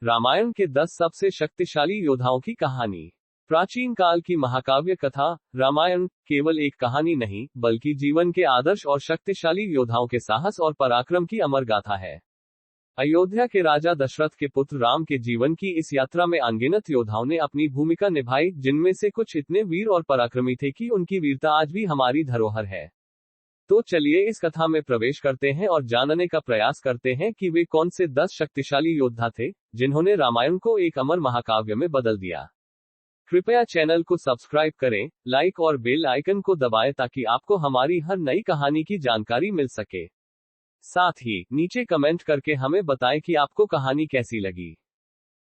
रामायण के 10 सबसे शक्तिशाली योद्धाओं की कहानी। प्राचीन काल की महाकाव्य कथा रामायण केवल एक कहानी नहीं, बल्कि जीवन के आदर्श और शक्तिशाली योद्धाओं के साहस और पराक्रम की अमर गाथा है। अयोध्या के राजा दशरथ के पुत्र राम के जीवन की इस यात्रा में अनगिनत योद्धाओं ने अपनी भूमिका निभाई, जिनमें से कुछ इतने वीर और पराक्रमी थे कि उनकी वीरता आज भी हमारी धरोहर है। तो चलिए इस कथा में प्रवेश करते हैं और जानने का प्रयास करते हैं कि वे कौन से 10 शक्तिशाली योद्धा थे, जिन्होंने रामायण को एक अमर महाकाव्य में बदल दिया। कृपया चैनल को सब्सक्राइब करें, लाइक और बेल आइकन को दबाएं ताकि आपको हमारी हर नई कहानी की जानकारी मिल सके। साथ ही नीचे कमेंट करके हमें बताएं कि आपको कहानी कैसी लगी।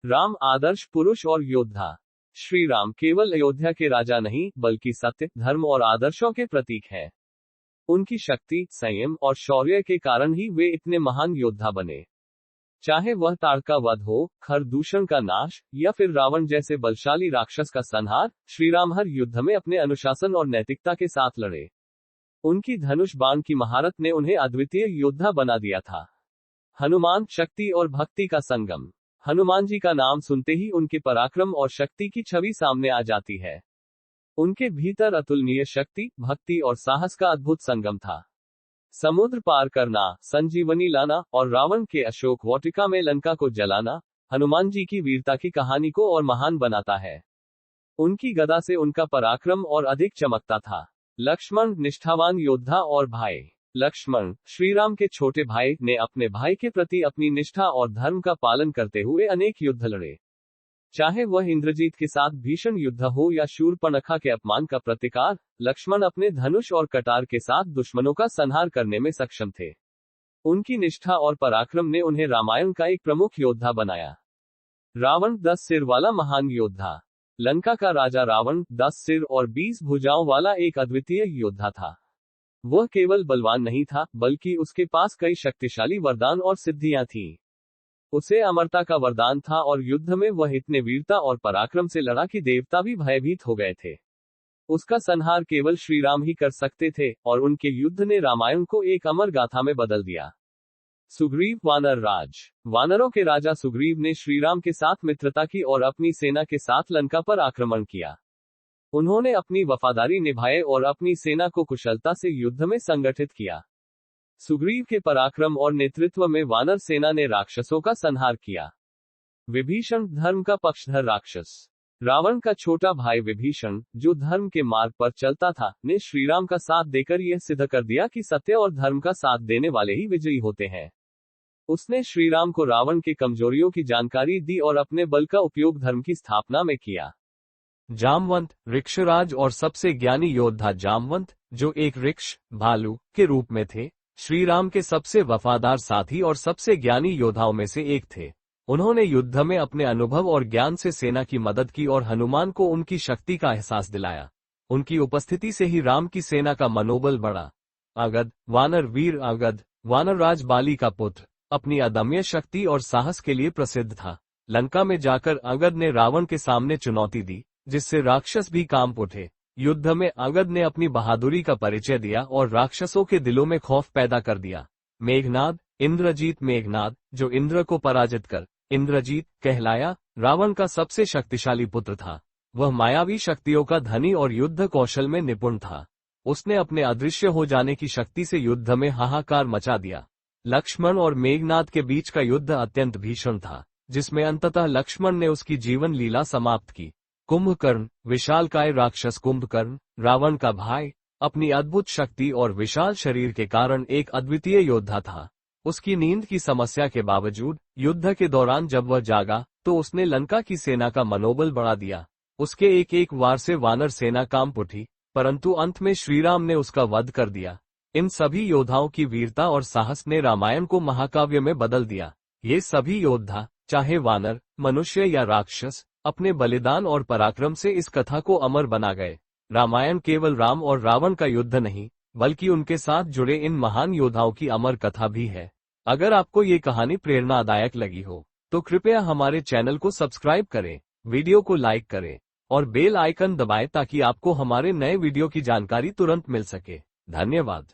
राम आदर्श पुरुष और योद्धा। श्री राम केवल अयोध्या के राजा नहीं, बल्कि सत्य, धर्म और आदर्शों के प्रतीक हैं। उनकी शक्ति, संयम और शौर्य के कारण ही वे इतने महान योद्धा बने। चाहे वह ताड़का वध हो, खरदूषण का नाश, या फिर रावण जैसे बलशाली राक्षस का संहार, श्रीराम हर युद्ध में अपने अनुशासन और नैतिकता के साथ लड़े। उनकी धनुष बाण की महारत ने उन्हें अद्वितीय योद्धा बना दिया था। हनुमान, शक्ति और भक्ति का संगम। हनुमान जी का नाम सुनते ही उनके पराक्रम और शक्ति की छवि सामने आ जाती है। उनके भीतर अतुलनीय शक्ति, भक्ति और साहस का अद्भुत संगम था। समुद्र पार करना, संजीवनी लाना और रावण के अशोक वाटिका में लंका को जलाना, हनुमान जी की वीरता की कहानी को और महान बनाता है। उनकी गदा से उनका पराक्रम और अधिक चमकता था। लक्ष्मण, निष्ठावान योद्धा और भाई। लक्ष्मण, श्रीराम के छोटे भाई, ने अपने भाई के प्रति अपनी निष्ठा और धर्म का पालन करते हुए अनेक युद्ध लड़े। चाहे वह इंद्रजीत के साथ भीषण युद्ध हो या शूर्पणखा के अपमान का प्रतिकार, लक्ष्मण अपने धनुष और कटार के साथ दुश्मनों का संहार करने में सक्षम थे। उनकी निष्ठा और पराक्रम ने उन्हें रामायण का एक प्रमुख योद्धा बनाया। रावण, 10 सिर वाला महान योद्धा। लंका का राजा रावण 10 सिर और 20 भुजाओं वाला एक अद्वितीय योद्धा था। वह केवल बलवान नहीं था, बल्कि उसके पास कई शक्तिशाली वरदान और सिद्धियां थीं। उसे अमरता का वरदान था और युद्ध में वह इतने वीरता और पराक्रम से लड़ा कि देवता भी भयभीत हो गए थे। उसका संहार केवल श्रीराम ही कर सकते थे, और उनके युद्ध ने रामायण को एक अमर गाथा में बदल दिया। सुग्रीव, वानर राज। वानरों के राजा सुग्रीव ने श्रीराम के साथ मित्रता की और अपनी सेना के साथ लंका पर आक्रमण किया। उन्होंने अपनी वफादारी निभाए और अपनी सेना को कुशलता से युद्ध में संगठित किया। सुग्रीव के पराक्रम और नेतृत्व में वानर सेना ने राक्षसों का संहार किया। विभीषण, धर्म का पक्षधर राक्षस। रावण का छोटा भाई विभीषण, जो धर्म के मार्ग पर चलता था, ने श्रीराम का साथ देकर यह सिद्ध कर दिया कि सत्य और धर्म का साथ देने वाले ही विजयी होते हैं। उसने श्रीराम को रावण के कमजोरियों की जानकारी दी और अपने बल का उपयोग धर्म की स्थापना में किया। जामवंत, वृक्षराज और सबसे ज्ञानी योद्धा जामवंत, जो एक वृक्ष, भालू के रूप में थे, श्रीराम के सबसे वफादार साथी और सबसे ज्ञानी योद्धाओं में से एक थे। उन्होंने युद्ध में अपने अनुभव और ज्ञान से सेना की मदद की और हनुमान को उनकी शक्ति का एहसास दिलाया। उनकी उपस्थिति से ही राम की सेना का मनोबल बढ़ा। अगद, वानर वीर अगद, वानरराज बाली का पुत्र, अपनी अदम्य शक्ति और साहस के लिए प्रसिद्ध था। लंका में जाकर अगद ने रावण के सामने चुनौती दी, जिससे राक्षस भी कांप उठे। युद्ध में अगद ने अपनी बहादुरी का परिचय दिया और राक्षसों के दिलों में खौफ पैदा कर दिया। मेघनाद, इंद्रजीत मेघनाद, जो इंद्र को पराजित कर इंद्रजीत कहलाया, रावण का सबसे शक्तिशाली पुत्र था। वह मायावी शक्तियों का धनी और युद्ध कौशल में निपुण था। उसने अपने अदृश्य हो जाने की शक्ति से युद्ध में हाहाकार मचा दिया। लक्ष्मण और मेघनाद के बीच का युद्ध अत्यंत भीषण था, जिसमें अंततः लक्ष्मण ने उसकी जीवन लीला समाप्त की। कुंभकर्ण, विशालकाय राक्षस कुंभकर्ण, रावण का भाई, अपनी अद्भुत शक्ति और विशाल शरीर के कारण एक अद्वितीय योद्धा था। उसकी नींद की समस्या के बावजूद युद्ध के दौरान जब वह जागा, तो उसने लंका की सेना का मनोबल बढ़ा दिया। उसके एक एक वार से वानर सेना कांप उठी, परंतु अंत में श्रीराम ने उसका वध कर दिया। इन सभी योद्धाओं की वीरता और साहस ने रामायण को महाकाव्य में बदल दिया। ये सभी योद्धा, चाहे वानर, मनुष्य या राक्षस, अपने बलिदान और पराक्रम से इस कथा को अमर बना गए। रामायण केवल राम और रावण का युद्ध नहीं, बल्कि उनके साथ जुड़े इन महान योद्धाओं की अमर कथा भी है। अगर आपको ये कहानी प्रेरणादायक लगी हो, तो कृपया हमारे चैनल को सब्सक्राइब करें, वीडियो को लाइक करें और बेल आइकन दबाएं ताकि आपको हमारे नए वीडियो की जानकारी तुरंत मिल सके। धन्यवाद।